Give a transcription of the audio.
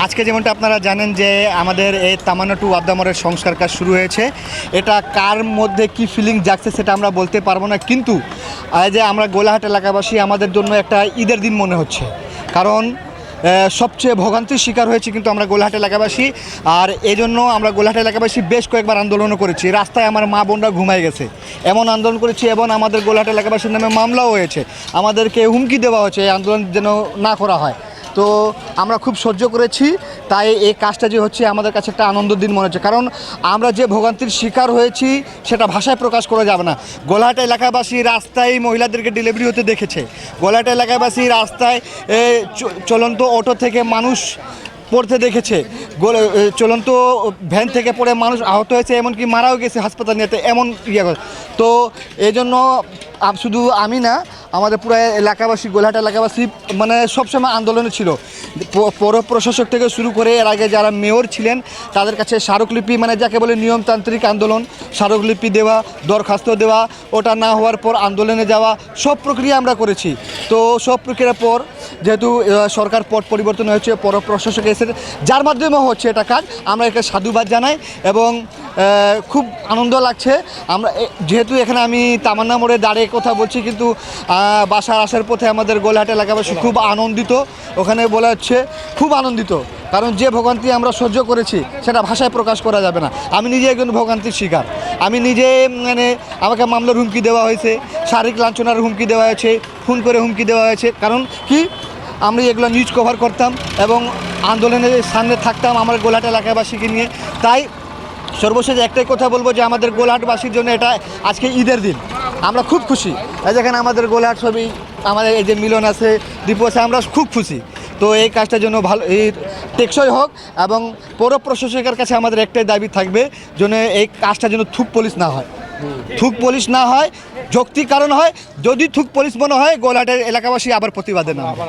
আজকে যেমনটা আপনারা জানেন যে আমাদের এই তামান্না টু ওয়াদ্দা মোড়ের সংস্কার কাজ শুরু হয়েছে। এটা কার মধ্যে কি ফিলিং জাগছে সেটা আমরা বলতে পারবো না, কিন্তু যে আমরা গোলাহাট এলাকাবাসী আমাদের জন্য একটা ঈদের দিন মনে হচ্ছে। কারণ সবচেয়ে ভোগান্তির শিকার হয়েছে কিন্তু আমরা গোলাহাট এলাকাবাসী। আর এই জন্য আমরা গোলাহাট এলাকাবাসী বেশ কয়েকবার আন্দোলনও করেছি। রাস্তায় আমার মা বোনরা ঘুমায় গেছে এমন আন্দোলন করেছি, এবং আমাদের গোলাহাট এলাকাবাসীর নামে মামলাও হয়েছে। আমাদেরকে হুমকি দেওয়া হয়েছে এই আন্দোলন যেন না করা হয়। তো আমরা খুব সহ্য করেছি, তাই এই কাজটা যে হচ্ছে আমাদের কাছে একটা আনন্দের দিন মনে হচ্ছে। কারণ আমরা যে ভোগান্তির শিকার হয়েছি সেটা ভাষায় প্রকাশ করা যাবে না। গোলাহাট এলাকাবাসী রাস্তায় মহিলাদেরকে ডেলিভারি হতে দেখেছে। গোলাহাট এলাকাবাসী রাস্তায় চলন্ত অটো থেকে মানুষ পড়তে দেখেছে। চলন্ত ভ্যান থেকে পড়ে মানুষ আহত হয়েছে, এমনকি মারাও গেছে হাসপাতাল নিয়ে। এমন ইয়ে করে তো এই জন্য শুধু আমি না, আমাদের পুরো এলাকাবাসী, গোলাহাট এলাকাবাসী মানে সবসময় আন্দোলনে ছিল। পৌর প্রশাসক থেকে শুরু করে এর আগে যারা মেয়র ছিলেন তাদের কাছে স্মারকলিপি, মানে যাকে বলে নিয়মতান্ত্রিক আন্দোলন, স্মারকলিপি দেওয়া, দরখাস্ত দেওয়া, ওটা না হওয়ার পর আন্দোলনে যাওয়া, সব প্রক্রিয়া আমরা করেছি। তো সব প্রক্রিয়ার পর যেহেতু সরকার পট পরিবর্তন হয়েছে, পৌর প্রশাসক এসে যার মাধ্যমে হচ্ছে এটা কাজ, আমরা একে সাধুবাদ জানাই এবং খুব আনন্দ লাগছে। আমরা যেহেতু এখানে আমি তামান্না মোড়ে দাঁড়িয়ে কথা বলছি, কিন্তু বাসার আসার পথে আমাদের গোলাহাট এলাকাবাসী খুব আনন্দিত। ওখানে বলা হচ্ছে খুব আনন্দিত, কারণ যে ভোগান্তি আমরা সহ্য করেছি সেটা ভাষায় প্রকাশ করা যাবে না। আমি নিজে একজন ভোগান্তির শিকার। আমি নিজে মানে আমাকে মামলার হুমকি দেওয়া হয়েছে, শারীরিক লাঞ্ছনার হুমকি দেওয়া হয়েছে, ফোন করে হুমকি দেওয়া হয়েছে। কারণ কি, আমরা এগুলো নিউজ কভার করতাম এবং আন্দোলনের সামনে থাকতাম আমার গোলাহাট এলাকাবাসীকে নিয়ে। তাই সর্বশেষ একটাই কথা বলবো যে আমাদের গোলাহাটবাসীর জন্য এটা আজকে ঈদের দিন। আমরা খুব খুশি। যেখানে আমাদের গোলাহাট সবই, আমাদের এই যে মিলন আছে, দীপু আছে, আমরা খুব খুশি। তো এই কাজটার জন্য ভালো, এই টেকসই হোক। এবং পৌর প্রশাসকের কাছে আমাদের একটাই দাবি থাকবে, যেন এই কাজটা যেন থুক পুলিশ না হয়, থুক পুলিশ না হয়, যৌক্তিক কারণ হয়। যদি থুক পুলিশ মনে হয়, গোলাহাটের এলাকাবাসী আবার প্রতিবাদে না হয়।